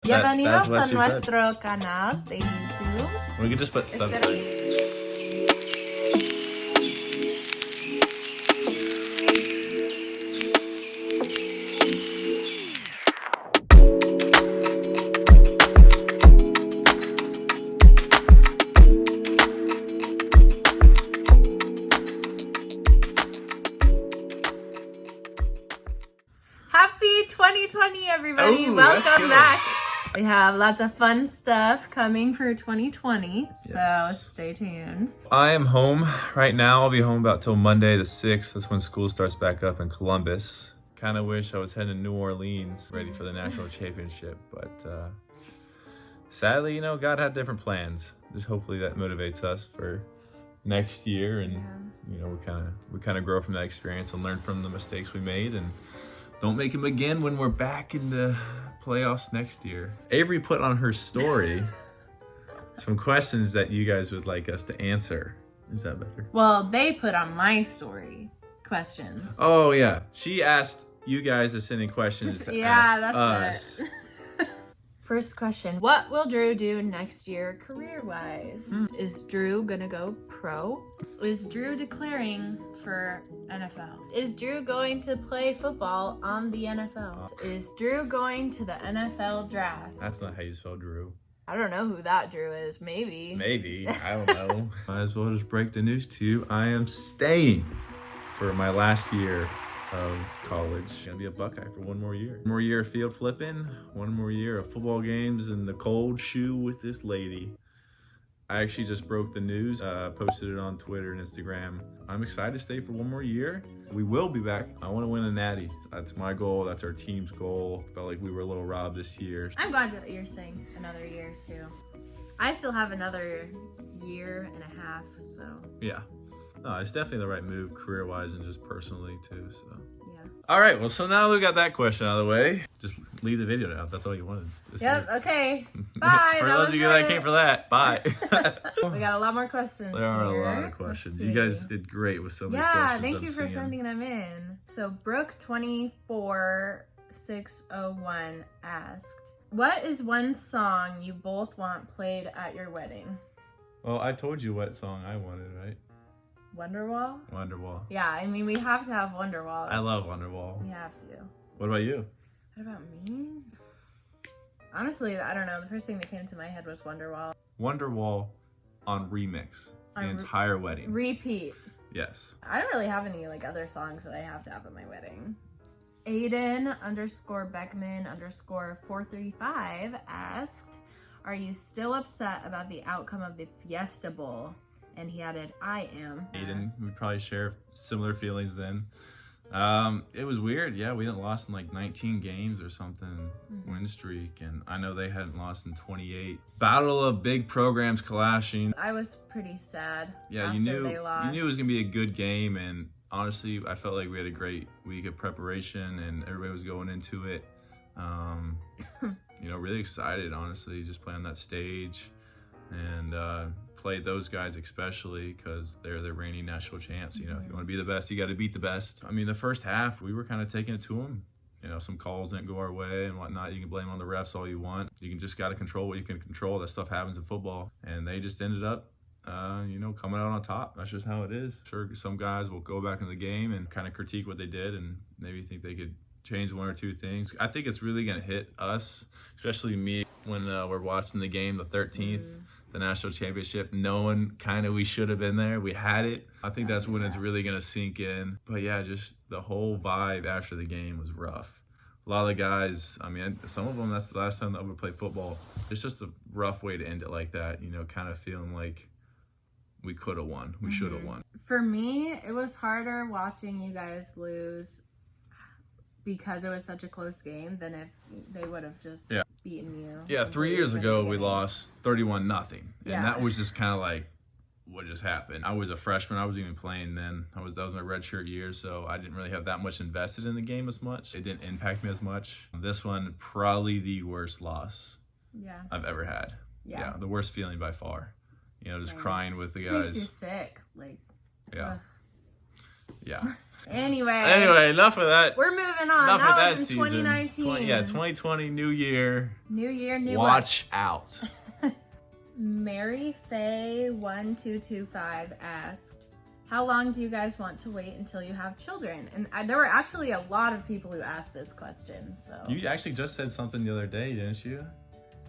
Bienvenidos a nuestro canal de YouTube. We can just put stuff. Happy 2020, everybody. Ooh, welcome back. We have lots of fun stuff coming for 2020, so stay tuned. I am home right now. I'll be home about till Monday the 6th. That's when school starts back up in Columbus. Kind of wish I was heading to New Orleans ready for the national championship, but sadly, you know, God had different plans. Just hopefully that motivates us for next year, and you know, we kind of grow from that experience and learn from the mistakes we made and don't make them again when we're back in the playoffs next year. Avery put on her story some questions that you guys would like us to answer. Is that better? Well, they put on my story questions. Oh yeah, she asked you guys to send in questions to ask us. It. First question, what will Drue do next year career-wise? Is Drue gonna go pro? Is Drue declaring for NFL? Is Drue going to play football on the NFL? Is Drue going to the NFL draft? That's not how you spell Drue. I don't know who that Drue is. Maybe. Maybe. I don't know. Might as well just break the news to you. I am staying for my last year of college. Gonna be a Buckeye for one more year. One more year of field flipping, one more year of football games in the cold shoe with this lady. I actually just broke the news, posted it on Twitter and Instagram. I'm excited to stay for one more year. We will be back. I want to win a natty. That's my goal. That's our team's goal. Felt like we were a little robbed this year. I'm glad that you're saying another year too. I still have another year and a half, so. Yeah. No, it's definitely the right move career-wise and just personally too, so. Yeah. All right, well, so now we got that question out of the way. Just leave the video now. That's all you wanted. Yep, okay. Bye. For those of you that came for that, bye. We got a lot more questions There are here. a lot of questions. You guys did great with so many questions. Yeah, thank you for sending them in. So Brooke24601 asked, what is one song you both want played at your wedding? Well, I told you what song I wanted, right? Wonderwall? Wonderwall. Yeah, I mean, we have to have Wonderwall. I love Wonderwall. We have to. What about you? What about me? Honestly, I don't know. The first thing that came to my head was Wonderwall. Wonderwall on remix. The entire wedding. Repeat. Yes. I don't really have any like other songs that I have to have at my wedding. Aiden_Beckman_435 asked, are you still upset about the outcome of the Fiesta Bowl? And he added, I am. Aiden, we probably share similar feelings then. It was weird. Yeah, we hadn't lost in like 19 games or something, win streak. And I know they hadn't lost in 28. Battle of big programs clashing. I was pretty sad after they lost. You knew it was going to be a good game. And honestly, I felt like we had a great week of preparation and everybody was going into it. You know, really excited, honestly, just playing that stage. And play those guys especially because they're the reigning national champs. You know, if you want to be the best, you got to beat the best. I mean, the first half, we were kind of taking it to them. You know, some calls didn't go our way and whatnot. You can blame on the refs all you want. You can just got to control what you can control. That stuff happens in football. And they just ended up, you know, coming out on top. That's just how it is. Sure, some guys will go back in the game and kind of critique what they did and maybe think they could change one or two things. I think it's really going to hit us, especially me, when we're watching the game the 13th. The national championship, knowing kind of we should have been there. We had it. I think that's when it's really going to sink in. But yeah, just the whole vibe after the game was rough. A lot of the guys, I mean, some of them, that's the last time they ever played football. It's just a rough way to end it like that, you know, kind of feeling like we could have won. We should have won. For me, it was harder watching you guys lose because it was such a close game than if they would have just beaten you. Yeah, 3 years ago we lost 31-0. And that was just kind of like what just happened. I was a freshman. I wasn't even playing then. That was my redshirt year, so I didn't really have that much invested in the game as much. It didn't impact me as much. This one, probably the worst loss I've ever had. Yeah, the worst feeling by far. You know, just crying with the guys. Makes you sick. Like, yeah. Anyway, enough of that. we're moving on. Enough of that was in season. 2019. 2020, new year. New year, new Watch us. out. Mary Faye 1225 asked, how long do you guys want to wait until you have children? And there were actually a lot of people who asked this question. So You actually just said something the other day, didn't you?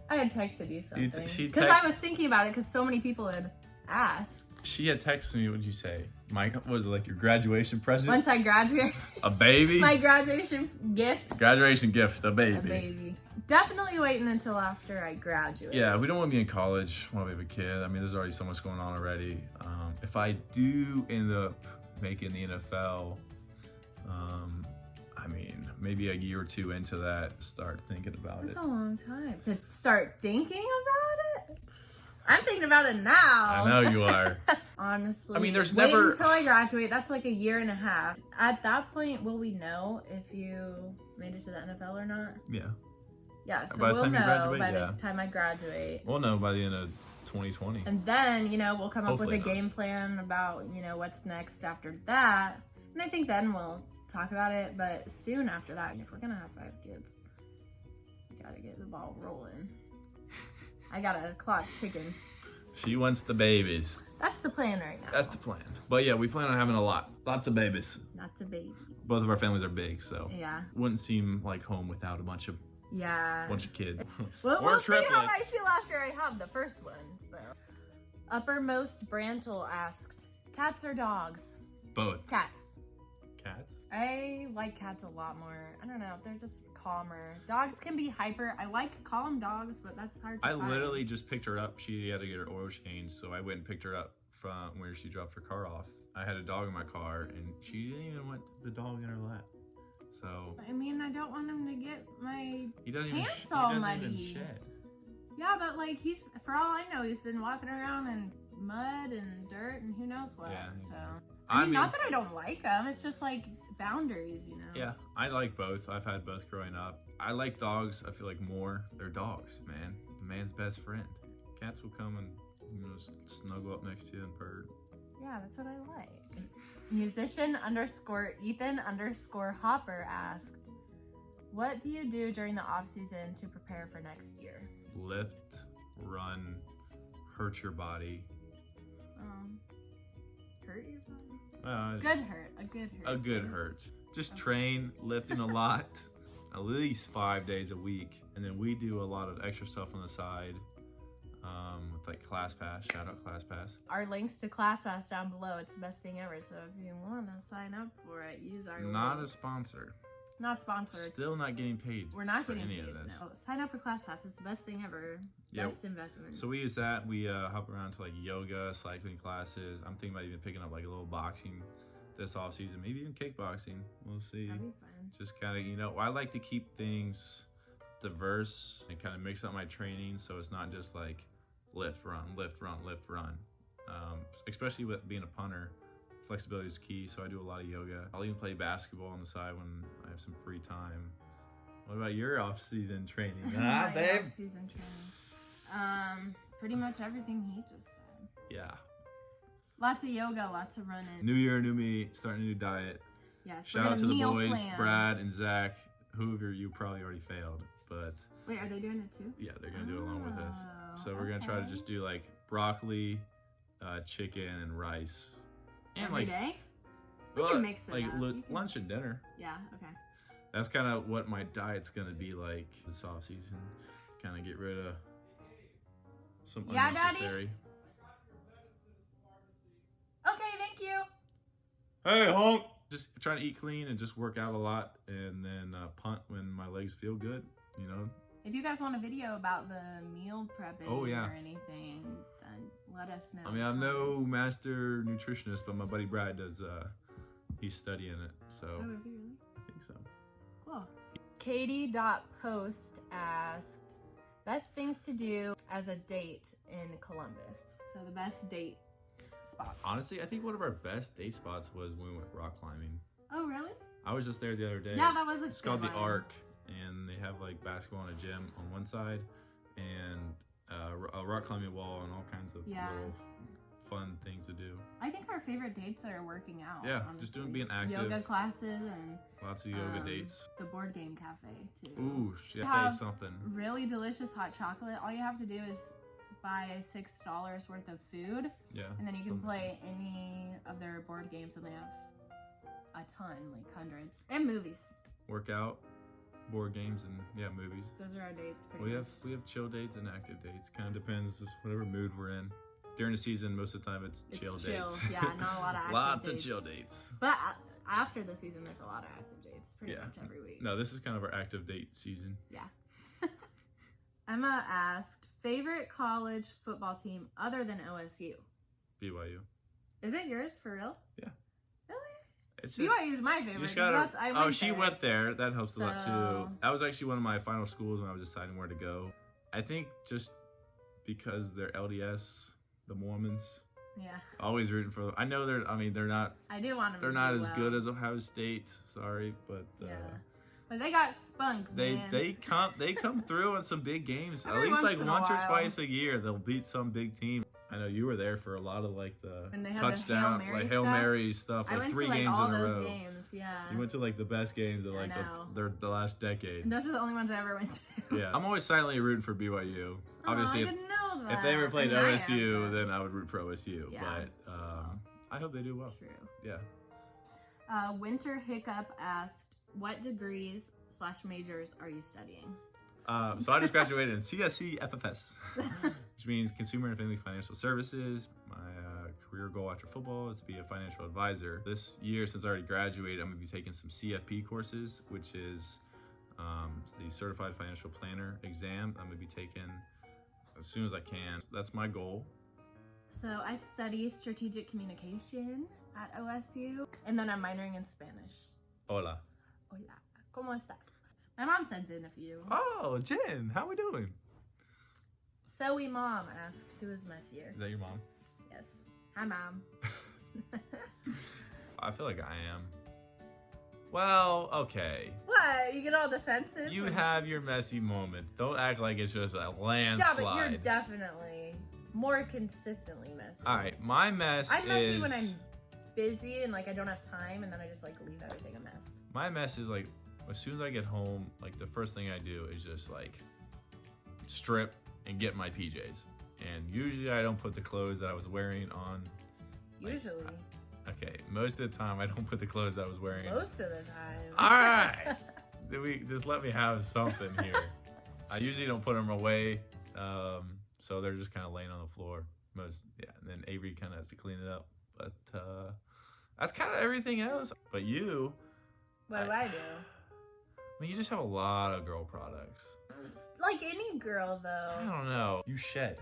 I had texted you something she because I was thinking about it because so many people had asked. She had texted me. What did you say? Mike, was it like your graduation present? Once I graduate, A baby? my graduation gift. Graduation gift, a baby. A baby. Definitely waiting until after I graduate. Yeah, we don't want to be in college. Want to have a kid. I mean, there's already so much going on already. If I do end up making the NFL, I mean, maybe a year or two into that, start thinking about That's it. a long time to start thinking about it. I'm thinking about it now. I know you are. Honestly, I mean, there's wait never until I graduate. That's like a year and a half. At that point, will we know if you made it to the NFL or not? Yeah. Yeah, so By the we'll time you know graduate, by yeah. the time I graduate. We'll know by the end of 2020. And then, we'll come up with Hopefully a not. game plan about, what's next after that. And I think then we'll talk about it. But soon after that, if we're going to have 5 kids, we got to get the ball rolling. I got a clock ticking. She wants the babies. That's the plan right now. That's the plan. But yeah, we plan on having lots of babies. Lots of baby. Both of our families are big, so Yeah. wouldn't seem like home without a bunch of kids. Well, Or we'll see how I triplets. feel after I have the first one. So, Uppermost Brantle asked, cats or dogs? Both. Cats. Cats? I like cats a lot more. I don't know. They're just calmer. Dogs can be hyper. I like calm dogs, but that's hard to I find. literally just picked her up. She had to get her oil changed, so I went and picked her up from where she dropped her car off. I had a dog in my car, and she didn't even want the dog in her lap. So I mean, I don't want him to get my he doesn't pants even, all he doesn't muddy. even shed. Yeah, but like for all I know, he's been walking around in mud and dirt and who knows what. Yeah. So I mean, mean, not that I don't like them. It's just like boundaries, Yeah, I like both. I've had both growing up. I like dogs. I feel like more. They're dogs, man. The man's best friend. Cats will come and snuggle up next to you and purr. Yeah, that's what I like. Musician _Ethan _Hopper asked, what do you do during the off season to prepare for next year? Lift, run, hurt your body. Hurt your body? A good hurt. A good hurt. Just train, lifting a lot, at least 5 days a week. And then we do a lot of extra stuff on the side with like ClassPass. Shout out ClassPass. Our links to ClassPass down below. It's the best thing ever. So if you want to sign up for it, use our Not link. a sponsor. Not sponsored. Still not getting paid. We're not for getting any paid. of this. No. Sign up for ClassPass. It's the best thing ever. Yeah. Best investment. So we use that. We hop around to like yoga, cycling classes. I'm thinking about even picking up like a little boxing this off season, maybe even kickboxing. We'll see. That'd be fun. Just kind of, I like to keep things diverse and kind of mix up my training so it's not just like lift, run, lift, run, lift, run. Especially with being a punter, flexibility is key. So I do a lot of yoga. I'll even play basketball on the side when I have some free time. What about your off-season training? My babe? off-season training. Pretty much everything he just said. Yeah. Lots of yoga, lots of running. New year, new me, starting a new diet. Yes. Shout out to the boys, Brad and Zach. Whoever you probably already failed, but Wait, are they doing it too? yeah, they're gonna do it along with us. So we're gonna okay. try to just do like broccoli, chicken, and rice. And Every like, day? We can mix it like up. We can- lunch and dinner. Yeah, okay. That's kind of what my diet's gonna be like this off season. Kind of get rid of some Yeah, Daddy? unnecessary. Okay, thank you. Hey, honk! Just trying to eat clean and just work out a lot, and then punt when my legs feel good. If you guys want a video about the meal prepping Oh, yeah. or anything, then let us know. I mean, I'm no master nutritionist, but my buddy Brad does. He's studying it, so Oh, is he really? I think so. Cool. Katie.post asked, best things to do as a date in Columbus. So the best date spots. Honestly, I think one of our best date spots was when we went rock climbing. Oh, really? I was just there the other day. Yeah, that was a It's good called the one. Arc, and they have like basketball and a gym on one side, and a rock climbing wall and all kinds of Yeah. little fun things to do. I think our favorite dates are working out. Yeah, honestly. just being active. Yoga classes and Lots of yoga dates. The board game cafe too. Ooh, shit, Have something. Really delicious hot chocolate. All you have to do is buy $6 worth of food. Yeah. And then you can play any of their board games, and they have a ton, like hundreds. And movies. Workout, board games, and movies. Those are our dates pretty much. We have chill dates and active dates. Kind of depends, just whatever mood we're in. During the season, most of the time it's chill dates. Yeah, not a lot of active Lots dates. of chill dates. But after the season, there's a lot of active dates pretty much every week. No, this is kind of our active date season. Yeah. Emma asked, favorite college football team other than OSU? BYU. Is it yours for real? Yeah. Really? It's just, BYU is my favorite. She went there. That helps a lot So- too. That was actually one of my final schools when I was deciding where to go. I think just because they're LDS, the Mormons. Yeah. Always rooting for them. I know they're not. I do want them. They're not as good as Ohio State. Sorry, but. But they got spunk, man. They come through on some big games. Every At least once like in a once or while. twice a year, they'll beat some big team. I know you were there for a lot of like the When they had touchdown, the Hail Mary like Hail stuff. Mary stuff, I like went 3 to like games all in a those row. games. Yeah. You went to like the best games of like know. the last decade. And those are the only ones I ever went to. Yeah, I'm always silently rooting for BYU. Obviously, I didn't know that. if they ever played I mean, OSU, then I would root for OSU. Yeah. But I hope they do well. True. Yeah. Winter Hiccup asked, what degrees/majors are you studying? So I just graduated in CSC FFS, which means Consumer and Family Financial Services. My career goal after football is to be a financial advisor. This year, since I already graduated, I'm going to be taking some CFP courses, which is the Certified Financial Planner exam. I'm going to be taking as soon as I can. That's my goal. So I study strategic communication at OSU, and then I'm minoring in Spanish. Hola. Hola. ¿Cómo estás? My mom sent in a few. Oh, Jen, how we doing? Zoe Mom asked, who is messier? Is that your mom? Yes. Hi, Mom. I feel like I am. Well, okay. What? You get all defensive? You have your messy moments. Don't act like it's just a landslide. Yeah, but you're definitely more consistently messy. All right, my mess I'm messy is... when I'm busy and like I don't have time, and then I just like leave everything a mess. My mess is like, as soon as I get home, like the first thing I do is just like strip and get my PJs. And usually I don't put the clothes that I was wearing on. Usually. Okay, most of the time I don't put the clothes that I was wearing. Most of the time. All right. Just let me have something here. I usually don't put them away, so they're just kind of laying on the floor. And then Avery kind of has to clean it up. But that's kind of everything else. But you... What do I do? I mean, you just have a lot of girl products. Like any girl, though. I don't know. You shed.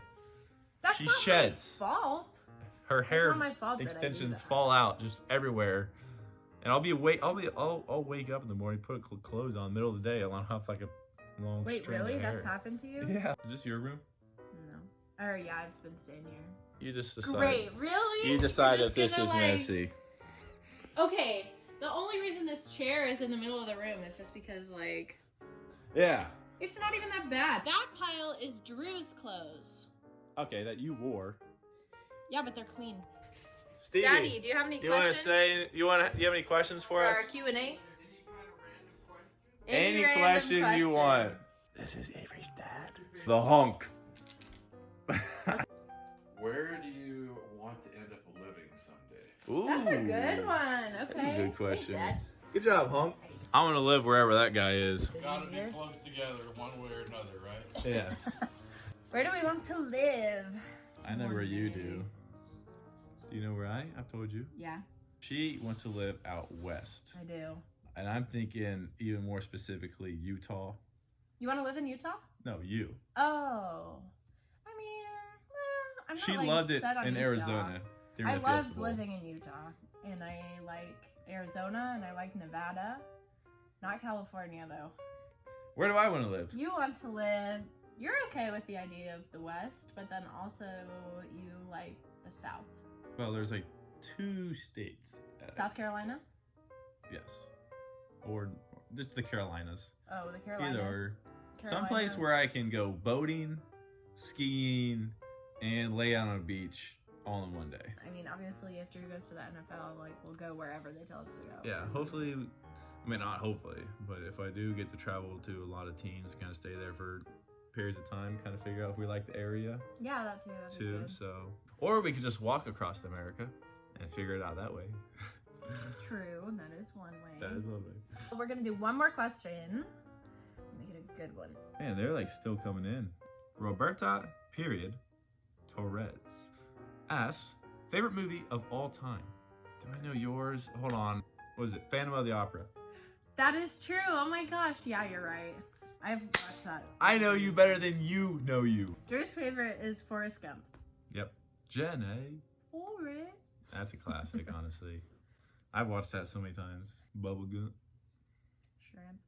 That's She not sheds. my fault. Her hair not my fault that I do extensions that. fall out just everywhere. And I'll wake up in the morning, put clothes on, middle of the day, and I'll have like a long Wait, strand really? of hair. That's happened to you? Yeah. Is this your room? No. Or yeah, I've been staying here. You just decided. Great, really? You decided You're this just is gonna, messy. Okay, the only reason this chair is in the middle of the room is just because, like... Yeah. It's not even that bad. That pile is Drue's clothes. Okay, that you wore. Yeah, but they're clean. Stevie, Daddy, do you have any you questions? you have any questions for us? our Q&A? Any question you want. This is Avery's dad. The hunk. Where do you want to end up living someday? Ooh. That's a good one. Okay. That's a good question. Thanks, Dad. Good job, hunk. I want to live wherever that guy is. Gotta be Easier. close together one way or another, right? Yes. Where do we want to live? I know where you One day. do. Do you know where I've told you. Yeah, She wants to live out west. I do. And I'm thinking even more specifically Utah. You want to live in Utah? No, you. Oh. I mean, I'm not She like, loved it set on in Utah. Arizona during I the loved festival. living in Utah, and I like Arizona, and I like Nevada. Not California, though. Where do I want to live? You want to live... You're okay with the idea of the West, but then also you like the South. Well, there's like 2 states. South Carolina? Yes. Or just the Carolinas. Oh, the Carolinas. Either or. Some Carolinas. place where I can go boating, skiing, and lay out on a beach all in one day. I mean, obviously, if Drue goes to the NFL, like, we'll go wherever they tell us to go. Yeah, hopefully, I mean, not hopefully, but if I do get to travel to a lot of teams, kind of stay there for periods of time, kind of figure out if we like the area Yeah, that too. That'd be too. good. So, or we could just walk across America and figure it out that way. True, that is one way. That is one way. We're gonna do one more question. Make it a good one. Man, they're like still coming in. Roberta, period, Torres asks, favorite movie of all time. Do I know yours? Hold on. What is it? Phantom of the Opera. That is true. Oh my gosh. Yeah, you're right. I've watched that. I know you better than you know you. Drue's favorite is Forrest Gump. Yep. Jenny. Forrest. That's a classic, honestly. I've watched that so many times. Bubblegum. Shrimp.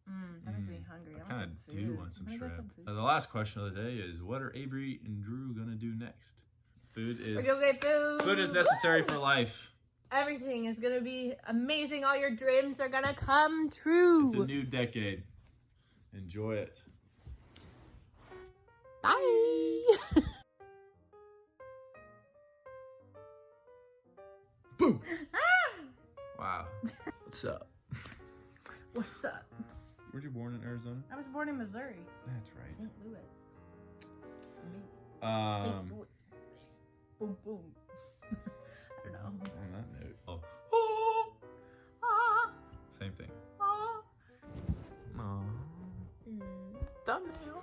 That makes me hungry. I kind of do want some I'm gonna get shrimp. food. The last question of the day is, what are Avery and Drue gonna do next? Food We're is gonna get food. food is necessary Woo! for life. Everything is gonna be amazing. All your dreams are gonna come true. It's a new decade. Enjoy it. Bye. Boom. Ah! Wow. What's up? What's up? Were you born in Arizona? I was born in Missouri. That's right. St. Louis. Me. St. Um, Louis. Boom, boom. I don't know. on that note, oh, Ah, same thing. ah. Aww. Thumbnail.